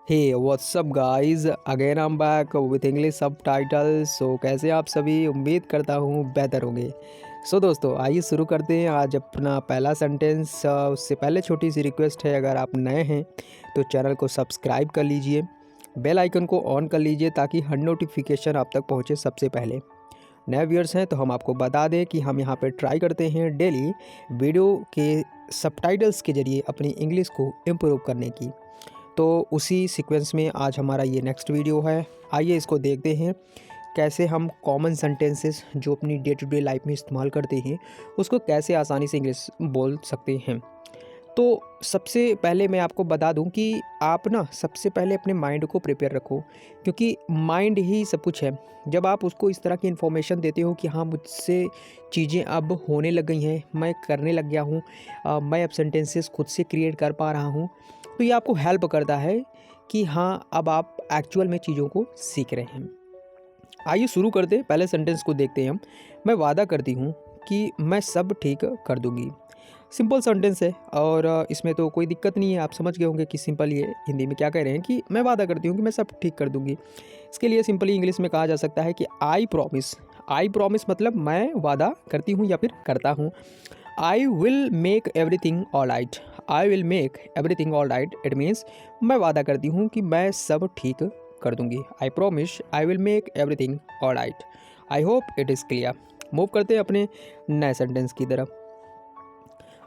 Hey WhatsApp guys, again I am back with English subtitles. So कैसे आप सभी, उम्मीद करता हूँ बेहतर होंगे। सो दोस्तों, आइए शुरू करते हैं आज अपना पहला सेंटेंस। उससे पहले छोटी सी रिक्वेस्ट है, अगर आप नए हैं तो चैनल को सब्सक्राइब कर लीजिए, बेल आइकन को ऑन कर लीजिए ताकि हर नोटिफिकेशन आप तक पहुँचे सबसे पहले। नए व्यूअर्स हैं तो हम आपको बता दें कि हम यहाँ पे ट्राई करते हैं डेली वीडियो के सबटाइटल्स के ज़रिए अपनी इंग्लिश को इम्प्रूव करने की। तो उसी सीक्वेंस में आज हमारा ये नेक्स्ट वीडियो है। आइए इसको देखते हैं कैसे हम कॉमन सेंटेंसेस जो अपनी डे टू डे लाइफ में इस्तेमाल करते हैं उसको कैसे आसानी से इंग्लिश बोल सकते हैं। तो सबसे पहले मैं आपको बता दूं कि आप ना सबसे पहले अपने माइंड को प्रिपेयर रखो, क्योंकि माइंड ही सब कुछ है। जब आप उसको इस तरह की इन्फॉर्मेशन देते हो कि हाँ, मुझसे चीज़ें अब होने लग गई हैं, मैं करने लग गया हूँ, मैं अब सेंटेंसेस खुद से क्रिएट कर पा रहा हूँ, तो ये आपको हेल्प करता है कि हाँ, अब आप एक्चुअल में चीज़ों को सीख रहे हैं। आइए शुरू करते हैं, पहले सेंटेंस को देखते हैं हम। मैं वादा करती हूँ कि मैं सब ठीक कर दूँगी। सिंपल सेंटेंस है और इसमें तो कोई दिक्कत नहीं है। आप समझ गए होंगे कि सिंपल ये हिंदी में क्या कह रहे हैं कि मैं वादा करती हूँ कि मैं सब ठीक कर दूँगी। इसके लिए सिंपली इंग्लिश में कहा जा सकता है कि आई प्रॉमिस। आई प्रॉमिस मतलब मैं वादा करती हूँ या फिर करता हूँ। I will make everything all right. I will make everything all right, it means मैं वादा करती हूँ कि मैं सब ठीक कर दूँगी। I promise I will make everything all right. I hope it is clear. Move करते हैं अपने नए सेंटेंस की तरफ।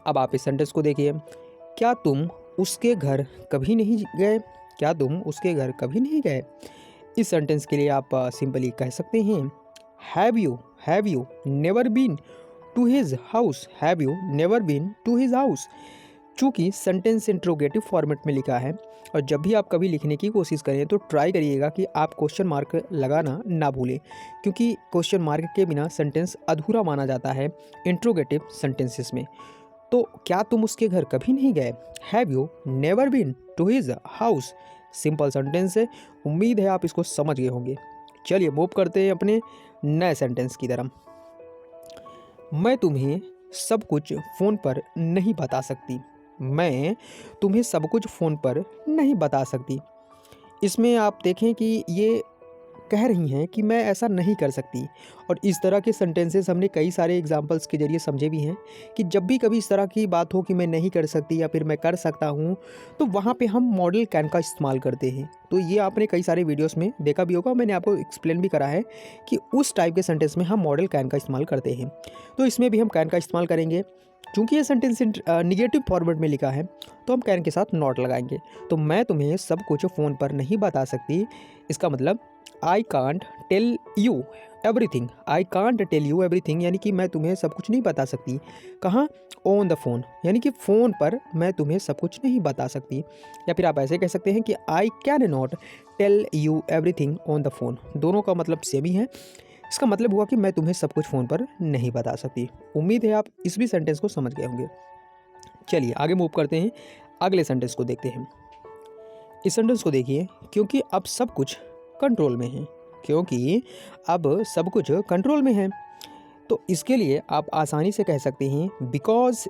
अब आप इस सेंटेंस को देखिए। क्या तुम उसके घर कभी नहीं गए? क्या तुम उसके घर कभी नहीं गए? इस सेंटेंस के लिए आप सिंपली कह सकते हैं have you never been to his house? Have you never been to his house? चूँकि सेंटेंस इंट्रोगेटिव फॉर्मेट में लिखा है और जब भी आप कभी लिखने की कोशिश करें तो ट्राई करिएगा कि आप क्वेश्चन मार्क लगाना ना भूलें, क्योंकि क्वेश्चन मार्क के बिना सेंटेंस अधूरा माना जाता है इंट्रोगेटिव सेंटेंसेस में। तो क्या तुम उसके घर कभी नहीं गए? Have you never been to his house? Simple sentence है, उम्मीद है आप इसको समझ गए होंगे। चलिए मूव करते हैं अपने नए सेंटेंस की तरफ। मैं तुम्हें सब कुछ फ़ोन पर नहीं बता सकती। मैं तुम्हें सब कुछ फ़ोन पर नहीं बता सकती। इसमें आप देखें कि ये कह रही हैं कि मैं ऐसा नहीं कर सकती। और इस तरह के सेंटेंसेस हमने कई सारे एग्जांपल्स के ज़रिए समझे भी हैं कि जब भी कभी इस तरह की बात हो कि मैं नहीं कर सकती या फिर मैं कर सकता हूँ, तो वहाँ पे हम मॉडल कैन का इस्तेमाल करते हैं। तो ये आपने कई सारे वीडियोस में देखा भी होगा, मैंने आपको एक्सप्लेन भी करा है कि उस टाइप के सेंटेंस में हम मॉडल कैन का इस्तेमाल करते हैं। तो इसमें भी हम कैन का इस्तेमाल करेंगे। चूँकि ये सेंटेंस निगेटिव फॉर्मेट में लिखा है तो हम कैन के साथ नॉट लगाएंगे। तो मैं तुम्हें सब कुछ फ़ोन पर नहीं बता सकती, इसका मतलब I can't tell you everything. I can't tell you everything यानी कि मैं तुम्हें सब कुछ नहीं बता सकती। कहाँ? ऑन द फ़ोन, यानी कि फ़ोन पर मैं तुम्हें सब कुछ नहीं बता सकती। या फिर आप ऐसे कह सकते हैं कि I can not tell you everything on the phone. दोनों का मतलब सेम ही है। इसका मतलब हुआ कि मैं तुम्हें सब कुछ फ़ोन पर नहीं बता सकती। उम्मीद है आप इस भी सेंटेंस को समझ गए होंगे। चलिए आगे मूव करते हैं, अगले सेंटेंस को देखते हैं। इस सेंटेंस को देखिए। क्योंकि अब सब कुछ कंट्रोल में है। क्योंकि अब सब कुछ कंट्रोल में है, तो इसके लिए आप आसानी से कह सकते हैं because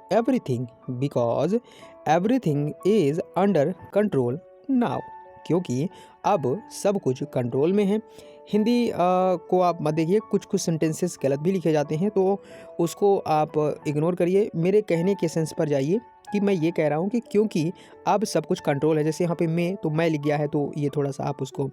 everything is under control now. क्योंकि अब सब कुछ कंट्रोल में है। हिंदी को आप मत देखिए, कुछ कुछ सेंटेंसेस गलत भी लिखे जाते हैं, तो उसको आप इग्नोर करिए। मेरे कहने के सेंस पर जाइए कि मैं ये कह रहा हूँ कि क्योंकि अब सब कुछ कंट्रोल है। जैसे यहाँ पे मैं, तो मैं लिख गया है, तो ये थोड़ा सा आप उसको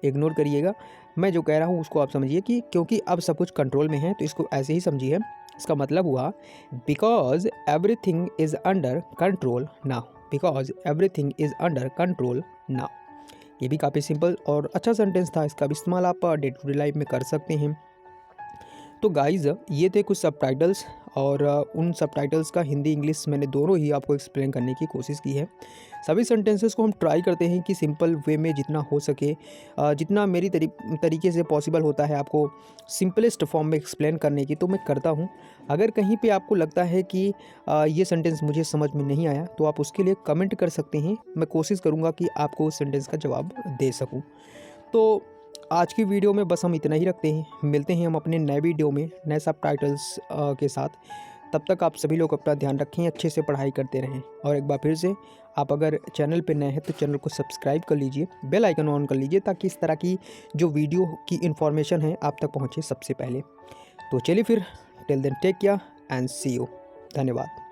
इग्नोर करिएगा। मैं जो कह रहा हूँ उसको आप समझिए कि क्योंकि अब सब कुछ कंट्रोल में है, तो इसको ऐसे ही समझिए। इसका मतलब हुआ because everything is under control now. Because everything is under control now. ये भी काफ़ी सिंपल और अच्छा सेंटेंस था। इसका भी इस्तेमाल आप डे टू डे लाइफ में कर सकते हैं। तो गाइज़, ये थे कुछ सबटाइटल्स और उन सबटाइटल्स का हिंदी इंग्लिश मैंने दोनों ही आपको एक्सप्लेन करने की कोशिश की है। सभी सेंटेंसेस को हम ट्राई करते हैं कि सिंपल वे में जितना हो सके, जितना मेरी तरीके से पॉसिबल होता है आपको सिंपलेस्ट फॉर्म में एक्सप्लेन करने की, तो मैं करता हूँ। अगर कहीं पे आपको लगता है कि ये सेंटेंस मुझे समझ में नहीं आया, तो आप उसके लिए कमेंट कर सकते हैं। मैं कोशिश करूँगा कि आपको उस सेंटेंस का जवाब दे सकूँ। तो आज की वीडियो में बस हम इतना ही रखते हैं। मिलते हैं हम अपने नए वीडियो में नए सबटाइटल्स के साथ। तब तक आप सभी लोग अपना ध्यान रखें, अच्छे से पढ़ाई करते रहें। और एक बार फिर से, आप अगर चैनल पे नए हैं तो चैनल को सब्सक्राइब कर लीजिए, बेल आइकन ऑन कर लीजिए, ताकि इस तरह की जो वीडियो की इन्फॉर्मेशन है आप तक पहुँचे सबसे पहले। तो चलिए फिर, till then take care and see you. धन्यवाद।